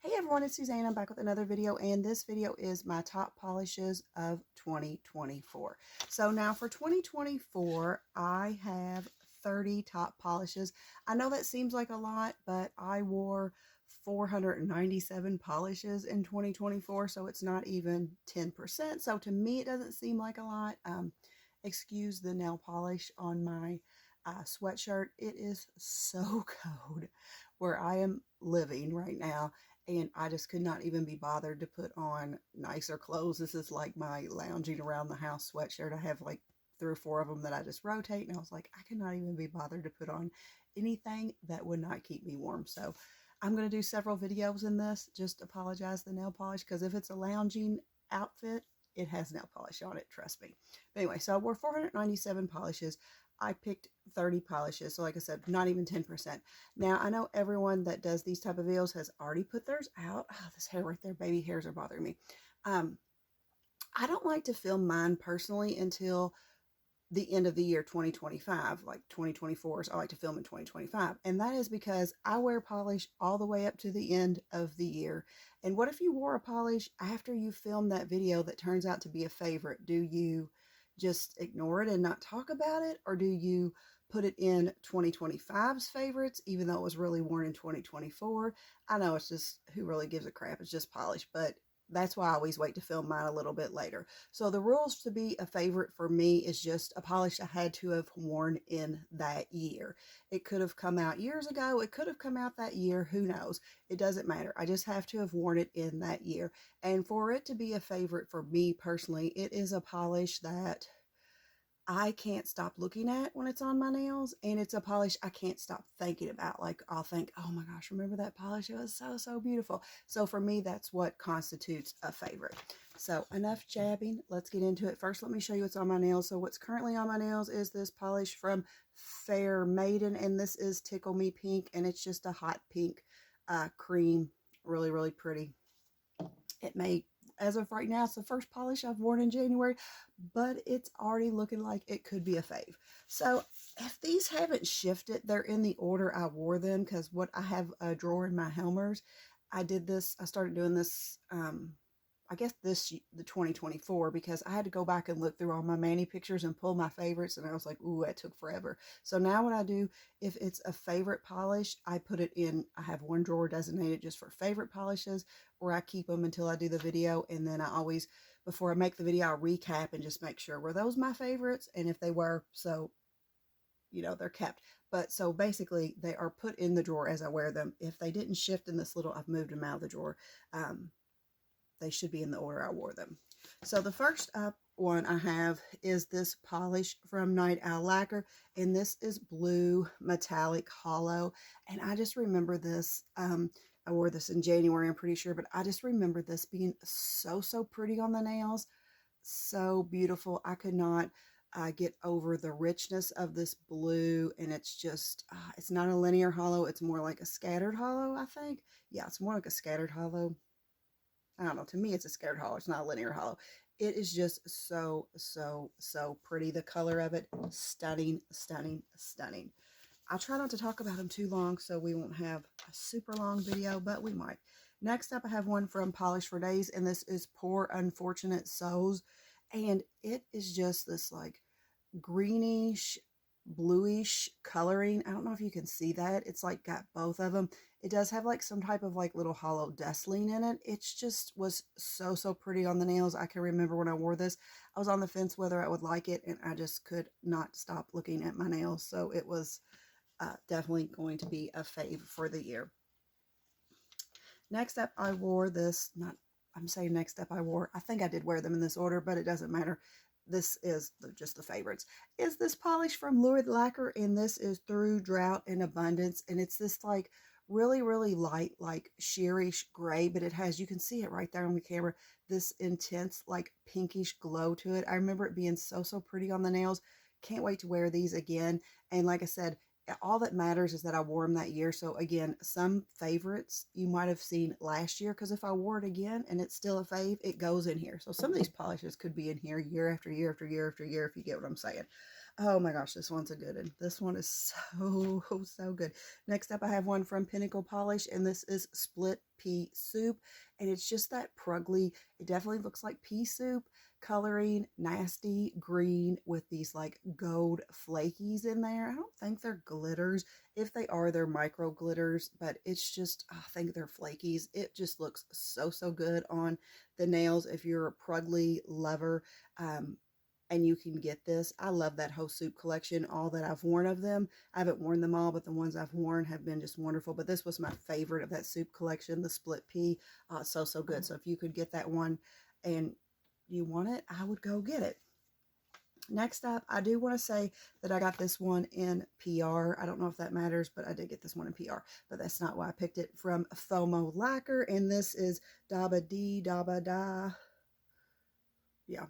Hey everyone, it's Suzanne. I'm back with another video, and this video is my top polishes of 2024. So now for 2024, I have 30 top polishes. I know that seems like a lot, but I wore 497 polishes in 2024, so it's not even 10%. So to me, it doesn't seem like a lot. Excuse the nail polish on my sweatshirt. It is so cold where I am living right now, and I just could not even be bothered to put on nicer clothes. This is like my lounging around the house sweatshirt. I have like 3 or 4 of them that I just rotate, and I was like, I cannot even be bothered to put on anything that would not keep me warm. So I'm going to do several videos in this. Just apologize the nail polish, because if it's a lounging outfit, it has nail polish on it, trust me. But anyway, so I wore 497 polishes. I picked 30 polishes, so like I said, not even 10%. Now, I know everyone that does these type of videos has already put theirs out. Oh, this hair right there, baby hairs are bothering me. I don't like to film mine personally until the end of the year 2025, like 2024. So I like to film in 2025, and that is because I wear polish all the way up to the end of the year. And what if you wore a polish after you filmed that video that turns out to be a favorite? Do you just ignore it and not talk about it, or do you put it in 2025's favorites even though it was really worn in 2024? I know, it's just, who really gives a crap? It's just polish, but that's why I always wait to film mine a little bit later. So the rules to be a favorite for me is just a polish I had to have worn in that year. It could have come out years ago. It could have come out that year. Who knows? It doesn't matter. I just have to have worn it in that year. And for it to be a favorite for me personally, it is a polish that I can't stop looking at when it's on my nails, and it's a polish I can't stop thinking about. Like, I'll think, oh my gosh, remember that polish? It was so beautiful. So for me, that's what constitutes a favorite. So enough jabbing, let's get into it. First, let me show you what's on my nails. So what's currently on my nails is this polish from Fair Maiden, and this is Tickle Me Pink, and it's just a hot pink cream. Really pretty. It may, as of right now, it's the first polish I've worn in January, but it's already looking like it could be a fave. So if these haven't shifted, they're in the order I wore them, because what I have a drawer in my Helmers. I started doing this, I guess the 2024, because I had to go back and look through all my Manny pictures and pull my favorites, and I was like, ooh, that took forever. So now what I do, if it's a favorite polish, I put it in, I have one drawer designated just for favorite polishes, where I keep them until I do the video, and then I always, before I make the video, I recap and just make sure, were those my favorites? And if they were, so, you know, they're kept. But so basically, they are put in the drawer as I wear them. If they didn't shift in this little, I've moved them out of the drawer. They should be in the order I wore them. So the first up one I have is this polish from Night Owl Lacquer, and this is Blue Metallic Hollow. And I just remember this, I wore this in January, I'm pretty sure, but I just remember this being so pretty on the nails. So beautiful. I could not get over the richness of this blue, and it's just, it's not a linear hollow, it's more like a scattered hollow, I think. Yeah, it's more like a scattered hollow. I don't know, to me it's a scattered hollow, it's not a linear hollow. It is just so pretty. The color of it, stunning. I'll try not to talk about them too long, so we won't have a super long video, but we might. Next up, I have one from Polish for Days, and this is Poor Unfortunate Souls, and it is just this like greenish bluish coloring. I don't know if you can see that. It's like got both of them. It does have like some type of like little hollow dustling in it. It's just was so pretty on the nails. I can remember when I wore this, I was on the fence whether I would like it, and I just could not stop looking at my nails. So it was definitely going to be a fave for the year. Next up, I wore this, I'm saying next up I wore, I think I did wear them in this order, but it doesn't matter. This is just the favorites. Is this polish from Monarch Lacquer, and this is Through Drought and Abundance, and it's this like really light, like sheerish gray, but it has, you can see it right there on the camera, this intense like pinkish glow to it. I remember it being so pretty on the nails. Can't wait to wear these again. And like I said, all that matters is that I wore them that year. So again, some favorites you might have seen last year, because if I wore it again and it's still a fave, it goes in here. So some of these polishes could be in here year after year after year after year, if you get what I'm saying. Oh my gosh, this one's a good one. This one is so good. Next up, I have one from Pinnacle Polish, and this is Split Pea Soup. And it's just that prugly, it definitely looks like pea soup coloring, nasty green with these like gold flakies in there. I don't think they're glitters. If they are, they're micro glitters, but it's just, I think they're flakies. It just looks so good on the nails if you're a prugly lover. And you can get this. I love that whole soup collection, all that I've worn of them. I haven't worn them all, but the ones I've worn have been just wonderful. But this was my favorite of that soup collection, the split pea. So good. So if you could get that one and you want it, I would go get it. Next up, I do want to say that I got this one in PR. I don't know if that matters, but I did get this one in PR. But that's not why I picked it. From Monarch Lacquer, and this is Daba Dee Daba Da. Yeah.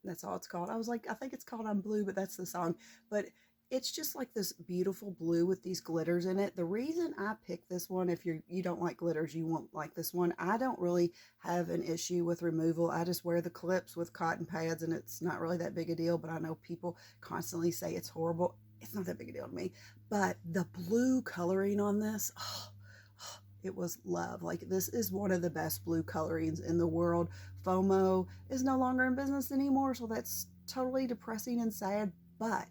That's all it's called. I was like, I think it's called I'm Blue, but that's the song. But it's just like this beautiful blue with these glitters in it. The reason I picked this one, if you don't like glitters, you won't like this one. I don't really have an issue with removal. I just wear the clips with cotton pads, and it's not really that big a deal. But I know people constantly say it's horrible. It's not that big a deal to me. But the blue coloring on this, it was love. Like, this is one of the best blue colorings in the world. FOMO is no longer in business anymore, so that's totally depressing and sad. But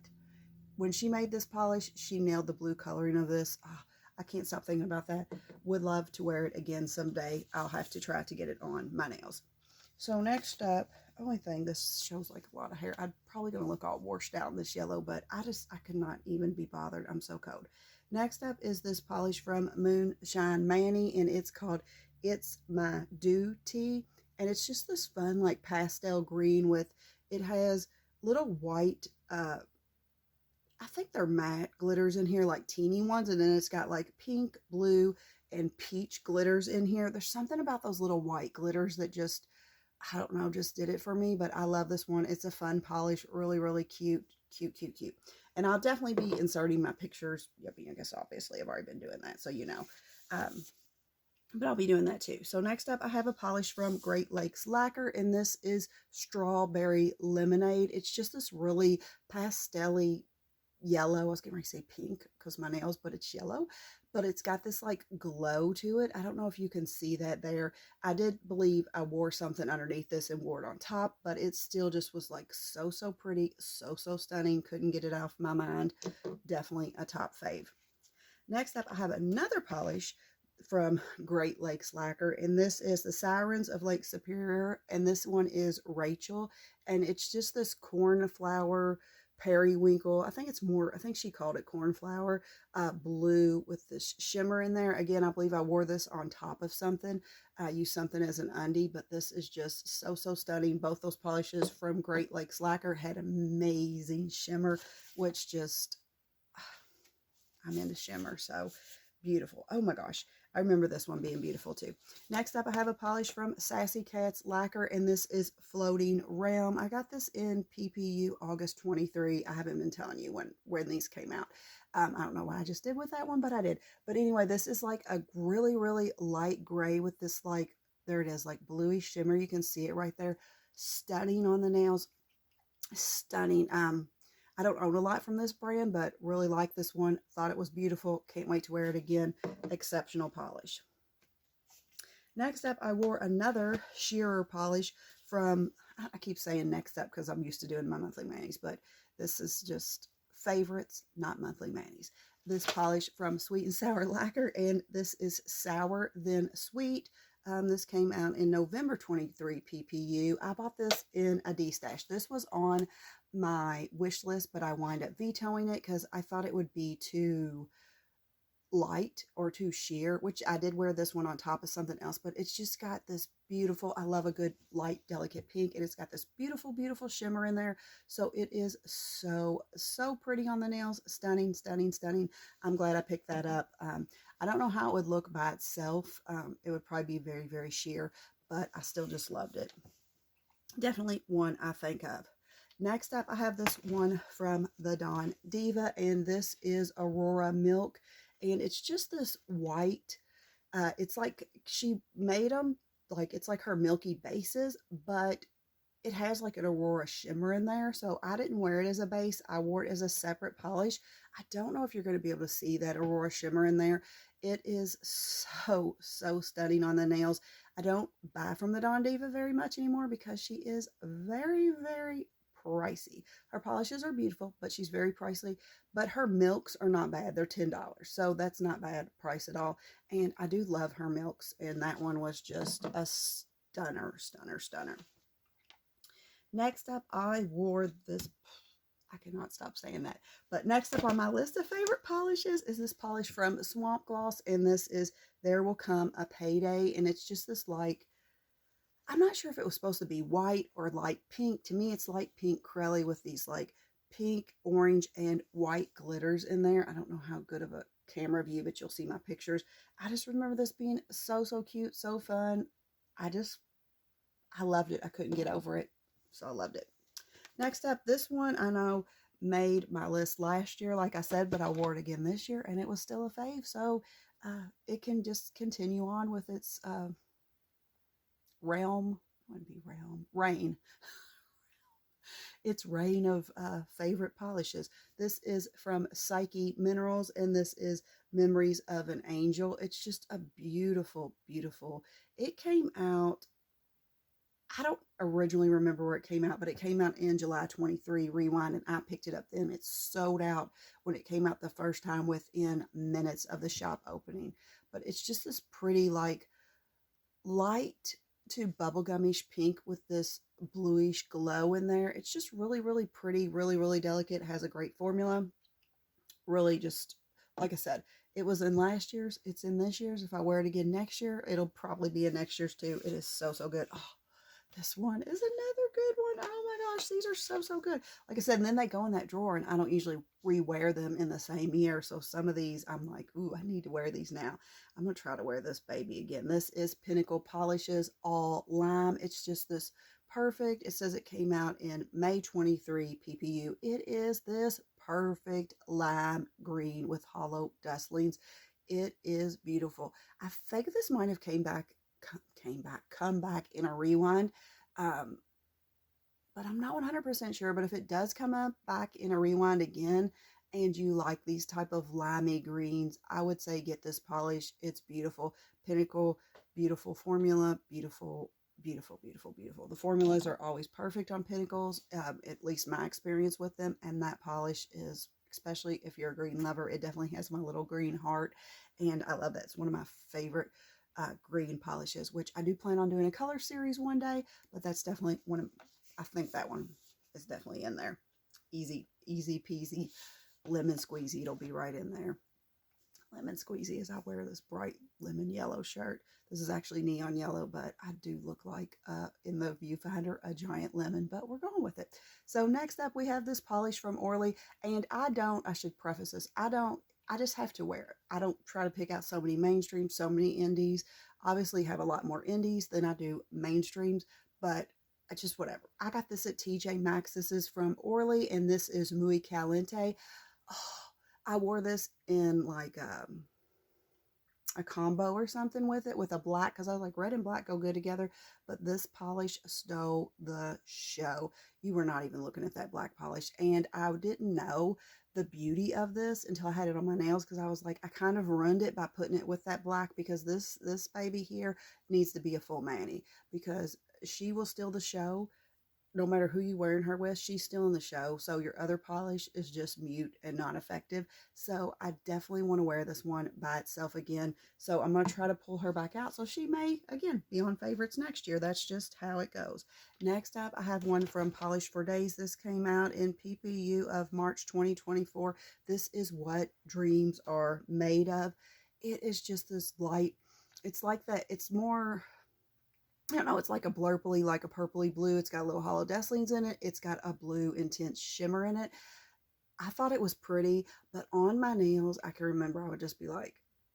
when she made this polish, she nailed the blue coloring of this. Oh, I can't stop thinking about that. Would love to wear it again someday. I'll have to try to get it on my nails. So next up, only thing, this shows like a lot of hair. I'm probably going to look all washed out in this yellow, but I could not even be bothered. I'm so cold. Next up is this polish from Moonshine Manny, and it's called It's My Duty. And it's just this fun, like, pastel green with, it has little white, I think they're matte glitters in here, like teeny ones. And then it's got like pink, blue, and peach glitters in here. There's something about those little white glitters that just, I don't know, just did it for me. But I love this one. It's a fun polish, really cute. And I'll definitely be inserting my pictures. Yep, I guess obviously I've already been doing that, so you know. But I'll be doing that too. So next up, I have a polish from Great Lakes Lacquer, and this is Strawberry Lemonade. It's just this really pastel-y yellow. I was getting ready to say pink because my nails, but it's yellow. But it's got this like glow to it. I don't know if you can see that there. I did believe I wore something underneath this and wore it on top, but it still just was like so pretty, so stunning. Couldn't get it off my mind. Definitely a top fave. Next up, I have another polish from Great Lakes Lacquer, and this is the Sirens of Lake Superior, and this one is Rachel, and it's just this cornflower periwinkle. I think she called it cornflower blue with this shimmer in there. Again, I believe I wore this on top of something. I used something as an undie, but this is just so stunning. Both those polishes from Great Lakes Lacquer had amazing shimmer, which just, I'm into shimmer, so beautiful. Oh my gosh. I remember this one being beautiful too. Next up, I have a polish from Sassy Cat's Lacquer, and this is Floating Realm. I got this in PPU August 23. I haven't been telling you when these came out. I don't know why I just did with that one, but I did. But anyway, this is like a really light gray with this, like, there it is, like bluey shimmer. You can see it right there. Stunning on the nails. Stunning. I don't own a lot from this brand, but really like this one. Thought it was beautiful. Can't wait to wear it again. Exceptional polish. Next up, I wore another shearer polish from, I keep saying next up because I'm used to doing my monthly manis, but this is just favorites, not monthly manis. This polish from Sweet and Sour Lacquer, and this is Sour Then Sweet. This came out in November 23 PPU. I bought this in a D-stash. This was on my wish list, but I wind up vetoing it because I thought it would be too light or too sheer, which I did wear this one on top of something else, but it's just got this beautiful, I love a good light delicate pink, and it's got this beautiful shimmer in there. So it is so pretty on the nails. Stunning. I'm glad I picked that up. I don't know how it would look by itself. It would probably be very sheer, but I still just loved it. Definitely one I think of. Next up, I have this one from the Dawn Diva, and this is Aurora Milk, and it's just this white, it's like she made them, like, it's like her milky bases, but it has like an Aurora shimmer in there. So I didn't wear it as a base. I wore it as a separate polish. I don't know if you're going to be able to see that Aurora shimmer in there. It is so, so stunning on the nails. I don't buy from the Dawn Diva very much anymore because she is very, very pricey. Her polishes are beautiful, but she's very pricey. But her milks are not bad. They're $10. So that's not bad price at all. And I do love her milks. And that one was just a stunner, stunner, stunner. Next up, I wore this, I cannot stop saying that, but next up on my list of favorite polishes is this polish from Swamp Gloss, and this is There Will Come a Payday, and it's just this like, I'm not sure if it was supposed to be white or light pink. To me, it's light pink Crelly with these like pink, orange, and white glitters in there. I don't know how good of a camera view, but you'll see my pictures. I just remember this being so, so cute, so fun. I loved it. I couldn't get over it. So I loved it. Next up, this one I know made my list last year, like I said, but I wore it again this year, and it was still a fave. So it can just continue on with its reign. Its reign of favorite polishes. This is from Psyche Minerals, and this is Memories of an Angel. It's just a beautiful, beautiful. It came out, I don't originally remember where it came out, but it came out in July 23 Rewind, and I picked it up then. It sold out when it came out the first time within minutes of the shop opening. But it's just this pretty, like, light to bubblegumish pink with this bluish glow in there. It's just really, really pretty, really, really delicate. It has a great formula. Really just, like I said, it was in last year's. It's in this year's. If I wear it again next year, it'll probably be in next year's too. It is so, so good. Oh, this one is another good one. Oh my gosh, these are so, so good. Like I said, and then they go in that drawer, and I don't usually rewear them in the same year. So some of these, I'm like, ooh, I need to wear these now. I'm going to try to wear this baby again. This is Pinnacle Polishes All Lime. It's just this perfect. It says it came out in May 23 PPU. It is this perfect lime green with hollow dustlings. It is beautiful. I think this might have come back in a rewind, but I'm not 100% sure. But if it does come up back in a rewind again, and you like these type of limey greens, I would say get this polish. It's beautiful. Pinnacle, beautiful formula, beautiful, beautiful, beautiful, beautiful. The formulas are always perfect on Pinnacles, at least my experience with them, and that polish is, especially if you're a green lover, it definitely has my little green heart, and I love that. It's one of my favorite green polishes, which I do plan on doing a color series one day, but that's definitely one of, I think that one is definitely in there. Easy peasy, lemon squeezy, it'll be right in there. Lemon squeezy as I wear this bright lemon yellow shirt. This is actually neon yellow, but I do look like, in the viewfinder, a giant lemon, but we're going with it. So next up, we have this polish from Orly, and I should preface this, I just have to wear it. I don't try to pick out so many mainstreams, so many indies. Obviously have a lot more indies than I do mainstreams, but I just whatever. I got this at TJ Maxx. This is from Orly, and this is Muy Caliente. Oh, I wore this in like a combo or something with it, with a black, because I was like, red and black go good together. But this polish stole the show. You were not even looking at that black polish, and I didn't know the beauty of this until I had it on my nails, because I was like, I kind of ruined it by putting it with that black, because this baby here needs to be a full mani, because she will steal the show. No matter who you wearing her with, she's still in the show. So your other polish is just mute and not effective. So I definitely want to wear this one by itself again. So I'm going to try to pull her back out. So she may, again, be on favorites next year. That's just how it goes. Next up, I have one from Polish for Days. This came out in PPU of March 2024. This is What Dreams Are Made Of. It is just this light. It's like that. It's more, I don't know, it's like a blurply, like a purpley blue. It's got a little hollow dustlings in it. It's got a blue intense shimmer in it. I thought it was pretty, but on my nails, I can remember I would just be like,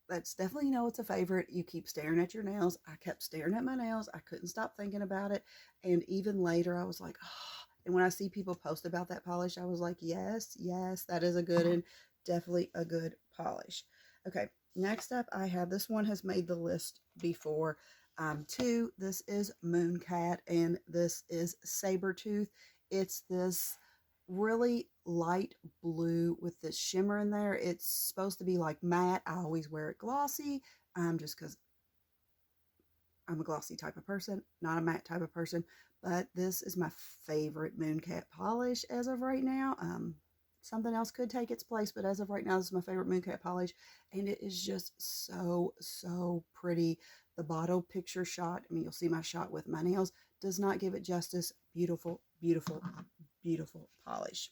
that's definitely, it's a favorite. You keep staring at your nails. I kept staring at my nails. I couldn't stop thinking about it. And even later, I was like, oh. And when I see people post about that polish, I was like, yes, that is a good and definitely a good polish. Okay, next up, I have, this one has made the list before. Two, this is Mooncat, and this is Sabretooth. It's this really light blue with this shimmer in there. It's supposed to be like matte. I always wear it glossy, just because I'm a glossy type of person, not a matte type of person. But this is my favorite Mooncat polish as of right now. Something else could take its place, but as of right now, this is my favorite Mooncat polish, and it is just so, so pretty. The bottle picture shot, I mean, you'll see my shot with my nails, does not give it justice. Beautiful, beautiful, beautiful polish.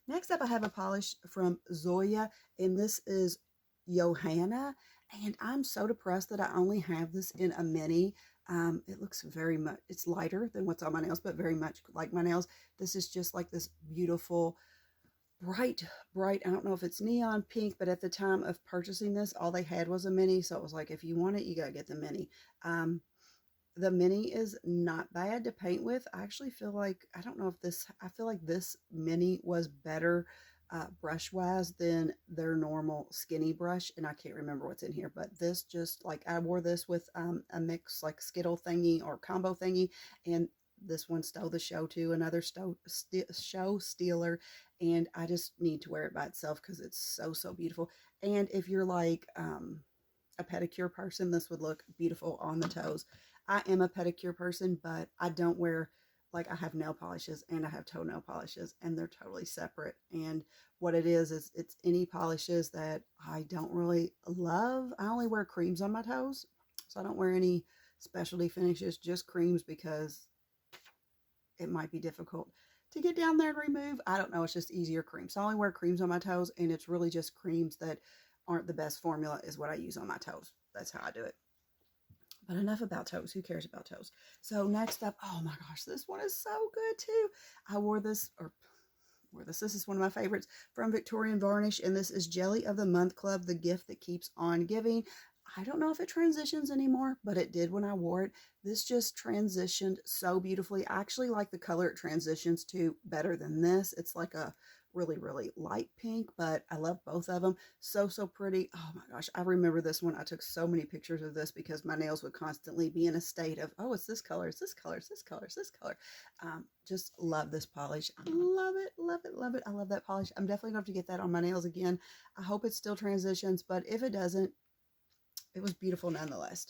Next up, I have a polish from Zoya, and this is Johanna, and I'm so depressed that I only have this in a mini. It looks very much, it's lighter than what's on my nails, but very much like my nails. This is just like this beautiful, bright, I don't know if it's neon pink, but at the time of purchasing this, all they had was a mini, so it was like, if you want it, you gotta get the mini. The mini is not bad to paint with. I actually feel like, I don't know if this, I feel like this mini was better brush wise than their normal skinny brush, and I can't remember what's in here, but this just, like, I wore this with a mix like Skittle thingy or combo thingy, and this one stole the show too, another show stealer, and I just need to wear it by itself because it's so, so beautiful. And if you're like a pedicure person, this would look beautiful on the toes. I am a pedicure person, but I don't wear, like, I have nail polishes and I have toenail polishes, and they're totally separate. And what it is it's any polishes that I don't really love. I only wear creams on my toes, so I don't wear any specialty finishes, just creams, because it might be difficult to get down there and remove. I don't know, it's just easier cream. So I only wear creams on my toes, and it's really just creams that aren't the best formula is what I use on my toes. That's how I do it. But enough about toes. Who cares about toes? So next up, oh my gosh, this one is so good too. I wore this, this is one of my favorites from Victorian Varnish, and this is Jelly of the Month Club, the gift that keeps on giving. I don't know if it transitions anymore, but it did when I wore it. This just transitioned so beautifully. I actually like the color it transitions to better than this. It's like a really, really light pink, but I love both of them. So, so pretty. Oh my gosh, I remember this one. I took so many pictures of this because my nails would constantly be in a state of, oh, it's this color, it's this color, it's this color, it's this color. Just love this polish. Love it, love it, love it. I love that polish. I'm definitely going to have to get that on my nails again. I hope it still transitions, but if it doesn't, it was beautiful nonetheless.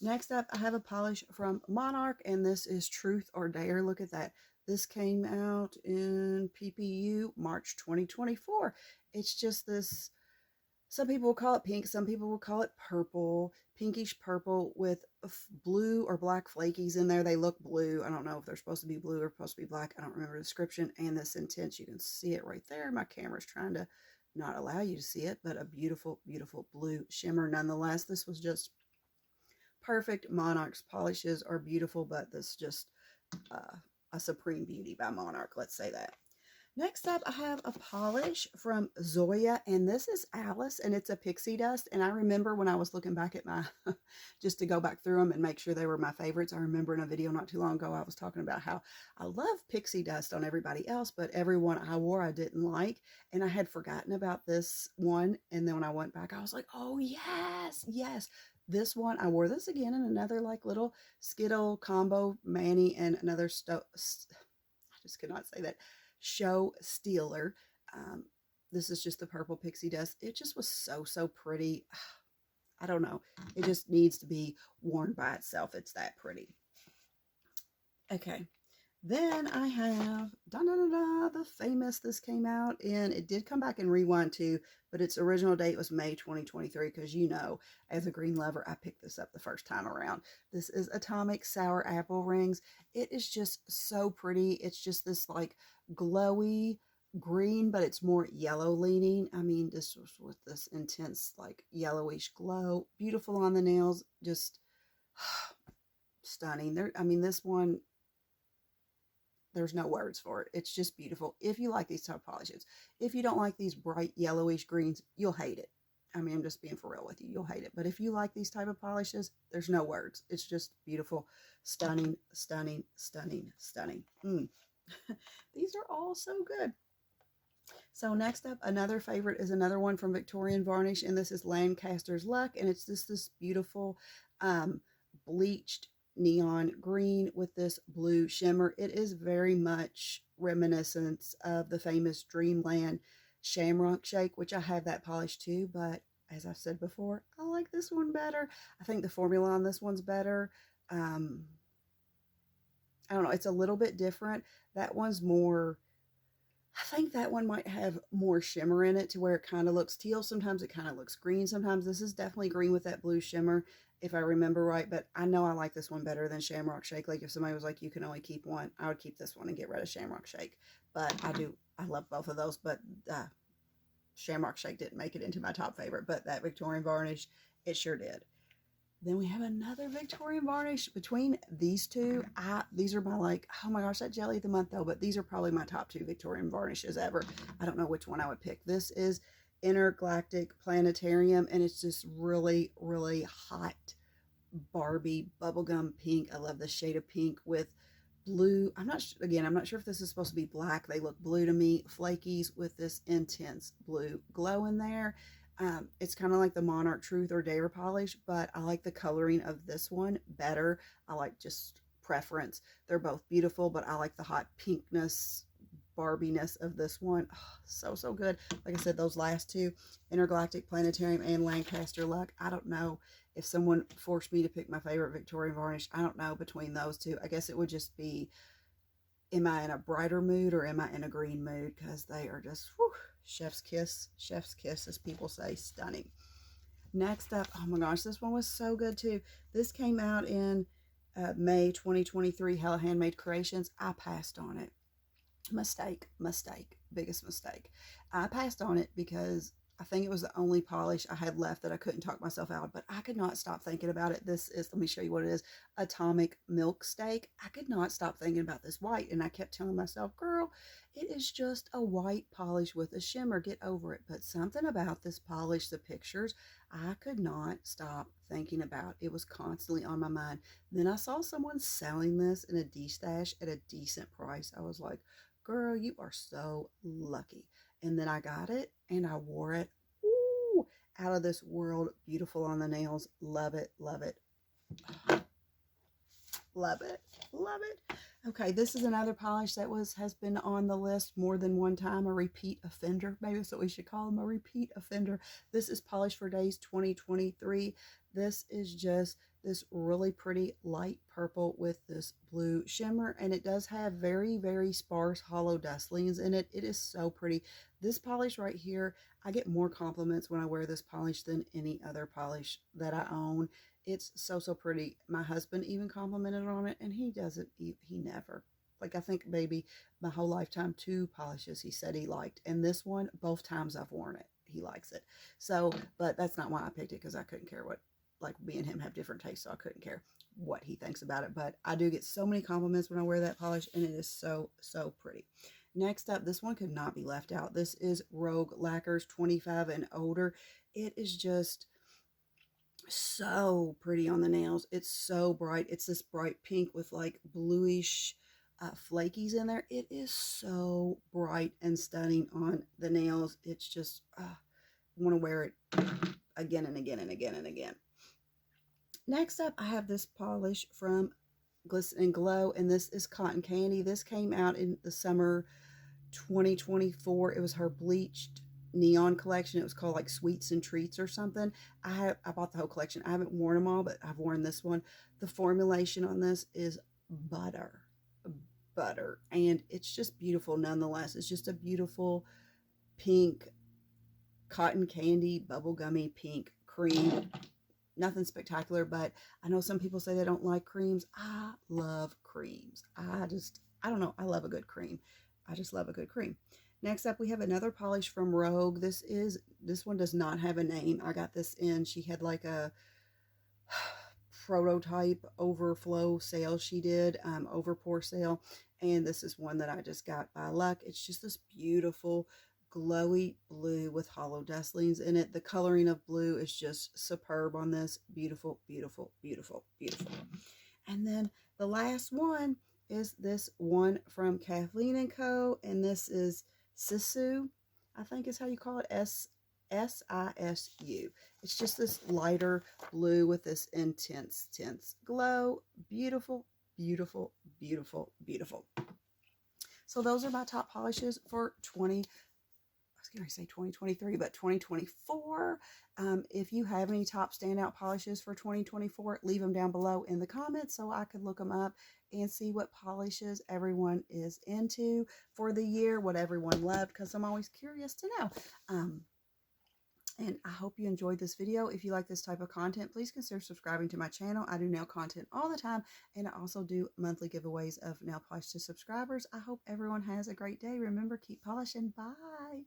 Next up, I have a polish from Monarch, and this is Truth or Dare. Look at that. This came out in PPU March 2024. It's just this, some people will call it pink, some people will call it purple, pinkish purple with blue or black flakies in there. They look blue. I don't know if they're supposed to be blue or supposed to be black. I don't remember the description. And this intense, you can see it right there. My camera's trying to not allow you to see it, but a beautiful, beautiful blue shimmer nonetheless. This was just perfect. Monarch's polishes are beautiful, but this just a supreme beauty by Monarch, let's say that. Next up, I have a polish from Zoya, and this is Alice, and it's a pixie dust. And I remember when I was looking back at my, just to go back through them and make sure they were my favorites, I remember in a video not too long ago, I was talking about how I love pixie dust on everybody else, but every one I wore I didn't like, and I had forgotten about this one. And then when I went back, I was like, oh yes, yes. This one, I wore this again in another like little Skittle combo Manny and another I just cannot say that, show stealer. This is just the purple pixie dust. It just was so, so pretty. I don't know. It just needs to be worn by itself. It's that pretty. Okay. Then I have the famous. This came out in, it did come back in Rewind too, but its original date was May 2023 because, you know, as a green lover, I picked this up the first time around. This is Atomic Sour Apple Rings. It is just so pretty. It's just this like glowy green, but it's more yellow leaning. I mean, this was with this intense like yellowish glow. Beautiful on the nails. Just stunning. I mean, this one, there's no words for it. It's just beautiful. If you like these type of polishes, if you don't like these bright yellowish greens, you'll hate it. I mean, I'm just being for real with you. You'll hate it. But if you like these type of polishes, there's no words. It's just beautiful, stunning, stunning, stunning, stunning. These are all so good. So next up, another favorite is another one from Victorian Varnish, and this is Lancasters Luck, and it's just this beautiful bleached neon green with this blue shimmer. It is very much reminiscent of the famous Dreamland Shamrock Shake, which I have that polish too, but as I've said before, I like this one better. I think the formula on this one's better. I don't know, it's a little bit different. That one's more, I think that one might have more shimmer in it to where it kind of looks teal. Sometimes it kind of looks green. Sometimes this is definitely green with that blue shimmer, if I remember right. But I know I like this one better than Shamrock Shake. Like if somebody was like, you can only keep one, I would keep this one and get rid of Shamrock Shake. But I love both of those. But Shamrock Shake didn't make it into my top favorite. But that Victorian Varnish, it sure did. Then we have another Victorian Varnish. Between these two, these are my, like, oh my gosh, that Jelly of the Month though, but these are probably my top 2 Victorian Varnishes ever. I don't know which one I would pick. This is Galactic Planetarium, and it's just really, really hot Barbie bubblegum pink. I love the shade of pink with blue. I'm not sure if this is supposed to be black. They look blue to me. Flakies with this intense blue glow in there. It's kind of like the Monarch Truth or Dare polish, but I like the coloring of this one better. I like just preference. They're both beautiful, but I like the hot pinkness, Barbiness of this one. Oh, so good. Like I said, those last two, Galactic Planetarium and Lancaster Luck, I don't know if someone forced me to pick my favorite Victorian Varnish. I don't know between those two. I guess it would just be, am I in a brighter mood or am I in a green mood? Because they are just, whew, chef's kiss, as people say, stunning. Next up, oh my gosh, this one was so good too. This came out in May 2023, Hella Handmade Creations. I passed on it. Mistake, biggest mistake. I passed on it because I think it was the only polish I had left that I couldn't talk myself out, but I could not stop thinking about it. This is, let me show you what it is, Atomic Milk Steak. I could not stop thinking about this white, and I kept telling myself, girl, it is just a white polish with a shimmer, get over it. But something about this polish, the pictures, I could not stop thinking about. It was constantly on my mind. Then I saw someone selling this in a D-stash at a decent price. I was like, girl, you are so lucky. And then I got it and I wore it. Ooh, out of this world, beautiful on the nails. Love it, love it. Love it, love it. Okay, this is another polish that has been on the list more than one time, a repeat offender. Maybe that's what we should call them, a repeat offender. This is Polish for Days 2023. This is just this really pretty light purple with this blue shimmer, and it does have very, very sparse hollow dustlings in it. It is so pretty. This polish right here, I get more compliments when I wear this polish than any other polish that I own. It's so pretty. My husband even complimented on it, and he doesn't, he never. Like, I think maybe my whole lifetime, 2 polishes he said he liked, and this one, both times I've worn it, he likes it. So, but that's not why I picked it, because I couldn't care what, like, me and him have different tastes, so I couldn't care what he thinks about it. But I do get so many compliments when I wear that polish, and it is so pretty. Next up, this one could not be left out. This is Rogue Lacquers 25 and older. It is just so pretty on the nails. It's so bright. It's this bright pink with like bluish flakies in there. It is so bright and stunning on the nails. It's just, I want to wear it again and again and again and again. Next up, I have this polish from Glist Glow, and this is Cotton Candy. This came out in the summer 2024. It was her bleached neon collection. It was called like Sweets and Treats or something. I bought the whole collection. I haven't worn them all, but I've worn this one. The formulation on this is butter, and it's just beautiful nonetheless. It's just a beautiful pink cotton candy bubblegummy pink cream. Nothing spectacular, but I know some people say they don't like creams. I love creams. I don't know, I love a good cream. I just love a good cream. Next up, we have another polish from Rogue. This one does not have a name. I got this in, she had like a prototype overflow sale she did, overpour sale, and this is one that I just got by luck. It's just this beautiful glowy blue with hollow dustlings in it. The coloring of blue is just superb on this. Beautiful, beautiful, beautiful, beautiful. And then the last one is this one from Kathleen & Co. And this is Sissu, I think is how you call it. Sissu. It's just this lighter blue with this intense glow. Beautiful, beautiful, beautiful, beautiful. So those are my top polishes for 20. I was going to say 2023, but 2024. If you have any top standout polishes for 2024, leave them down below in the comments so I could look them up and see what polishes everyone is into for the year, what everyone loved, because I'm always curious to know. And I hope you enjoyed this video. If you like this type of content, please consider subscribing to my channel. I do nail content all the time, and I also do monthly giveaways of nail polish to subscribers. I hope everyone has a great day. Remember, keep polishing. Bye.